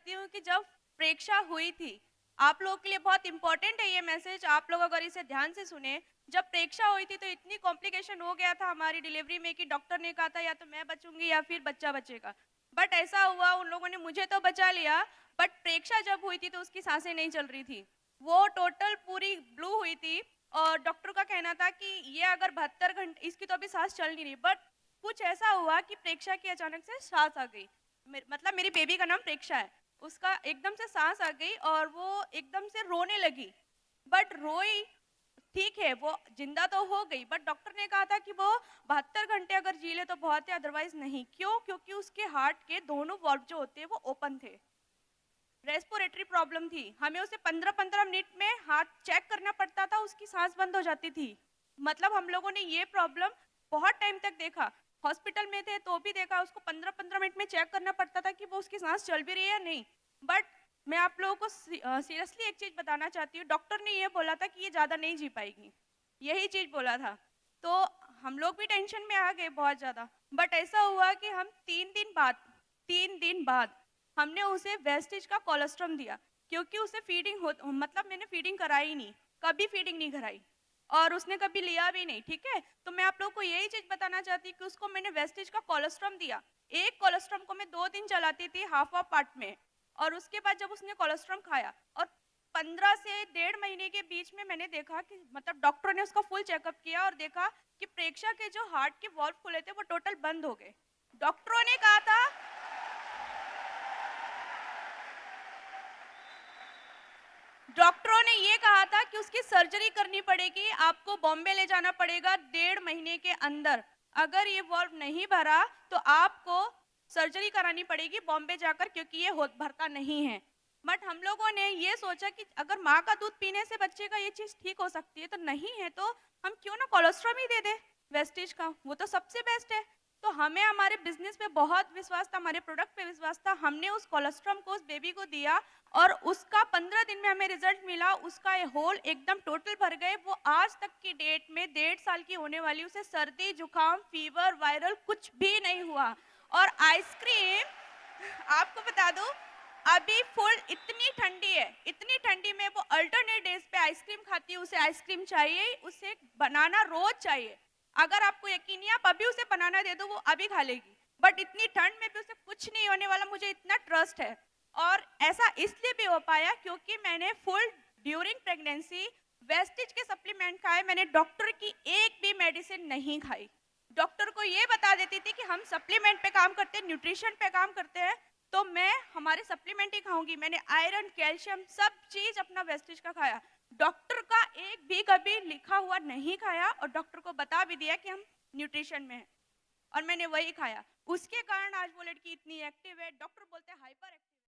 चाहती हूँ कि जब प्रेक्षा हुई थी, आप लोगों के लिए बहुत इम्पोर्टेंट है ये मैसेज, आप लोग अगर इसे ध्यान से सुने। जब प्रेक्षा हुई थी तो इतनी कॉम्प्लिकेशन हो गया था हमारी डिलीवरी में कि डॉक्टर ने कहा था या तो मैं बचूंगी या फिर बच्चा बचेगा। बट ऐसा हुआ, उन लोगों ने मुझे तो बचा लिया। बट प्रेक्षा जब हुई थी तो उसकी सांसें नहीं चल रही थी, वो टोटल पूरी ब्लू हुई थी। और डॉक्टर का कहना था कि ये अगर 72 घंटे, इसकी तो अभी सांस चल नहीं रही। बट कुछ ऐसा हुआ कि प्रेक्षा की अचानक से सांस आ गई। मतलब मेरी बेबी का नाम प्रेक्षा है। उसका एकदम से सांस आ गई और वो एकदम से रोने लगी। बट रोई, ठीक है, वो जिंदा तो हो गई, बट डॉक्टर ने कहा था कि वो 72 घंटे अगर जी ले तो बहुत है, अदरवाइज नहीं। क्यों? क्योंकि उसके हार्ट के दोनों वॉल्व जो होते हैं वो ओपन थे। रेस्पिरेटरी प्रॉब्लम थी, हमें उसे 15-15 मिनट में हार्ट चेक करना पड़ता था, उसकी सांस बंद हो जाती थी। मतलब हम लोगों ने ये प्रॉब्लम बहुत टाइम तक देखा। हॉस्पिटल में थे तो भी देखा, उसको 15-15 मिनट में चेक करना पड़ता था कि वो उसकी सांस चल भी रही है या नहीं। बट मैं आप लोगों को सीरियसली एक चीज बताना चाहती हूँ, डॉक्टर ने ये बोला था कि ये ज्यादा नहीं जी पाएगी, यही चीज बोला था। तो हम लोग भी टेंशन में आ गए बहुत ज्यादा। बट ऐसा हुआ कि हम 3 दिन बाद हमने उसे वेस्टेज का कोलेस्ट्रम दिया। क्योंकि उसे फीडिंग हो, मतलब मैंने फीडिंग कराई नहीं, कभी फीडिंग नहीं कराई, और उसने कभी लिया भी नहीं। ठीक है, तो मैं आप लोगों को यही चीज बताना चाहती हूँ कि उसको मैंने वेस्टेज का कोलेस्ट्रम दिया। एक कोलेस्ट्रम को मैं 2 दिन चलाती थी हाफ ऑफ पार्ट में। और उसके बाद जब उसने कोलेस्ट्रम खाया और 15 से 1.5 महीने के बीच में मैंने देखा कि मतलब डॉक्टर ने उसका फुल चेकअप किया और देखा कि प्रेक्षा के जो हार्ट के वॉल्व खुले थे वो टोटल बंद हो गए। डॉक्टरों ने कहा था, डॉक्टरों ने ये कहा था कि उसकी सर्जरी करनी पड़ेगी, आपको बॉम्बे ले जाना पड़ेगा 1.5 महीने के अंदर। अगर ये वॉल्व नहीं भरा तो आपको सर्जरी करानी पड़ेगी बॉम्बे जाकर, क्योंकि ये भरता नहीं है। बट हम लोगों ने ये सोचा कि अगर माँ का दूध पीने से बच्चे का ये चीज ठीक हो सकती है, तो नहीं है तो हम क्यों ना कोलेस्ट्रॉल ही दे दे वेस्टेज का, वो तो सबसे बेस्ट है। तो हमें हमारे बिजनेस पे बहुत विश्वास था, हमारे प्रोडक्ट पे विश्वास था, हमने उस कोलेस्ट्रॉल को उस बेबी को दिया। और उसका 15 दिन में हमें रिजल्ट मिला, उसका ये होल एकदम टोटल भर गए। वो आज तक की डेट में 1.5 साल की होने वाली, उसे सर्दी जुकाम फीवर वायरल कुछ भी नहीं हुआ। और आइसक्रीम आपको बता दूं, अभी फुल इतनी ठंडी है, इतनी ठंडी में वो अल्टरनेट डेज पे आइसक्रीम खाती है, उसे आइसक्रीम चाहिए, उसे बनाना रोज चाहिए। अगर आपको यकीन नहीं, आप अभी उसे बनाना दे दो वो अभी खा लेगी। बट इतनी ठंड में भी उसे कुछ नहीं होने वाला, मुझे इतना ट्रस्ट है। और ऐसा इसलिए भी हो पाया क्योंकि मैंने फुल ड्यूरिंग प्रेगनेंसी वेस्टेज के सप्लीमेंट खाए, मैंने डॉक्टर की एक भी मेडिसिन नहीं खाई। डॉक्टर को ये बता देती थी कि हम सप्लीमेंट पे काम करते हैं, न्यूट्रिशन पे काम करते हैं, तो मैं हमारे सप्लीमेंट ही खाऊंगी। मैंने आयरन कैल्शियम सब चीज अपना वेस्टेज का खाया, डॉक्टर का एक भी कभी लिखा हुआ नहीं खाया। और डॉक्टर को बता भी दिया कि हम न्यूट्रिशन में हैं, और मैंने वही खाया। उसके कारण आज वो लड़की इतनी एक्टिव है, डॉक्टर बोलते हैं हाइपर एक्टिव।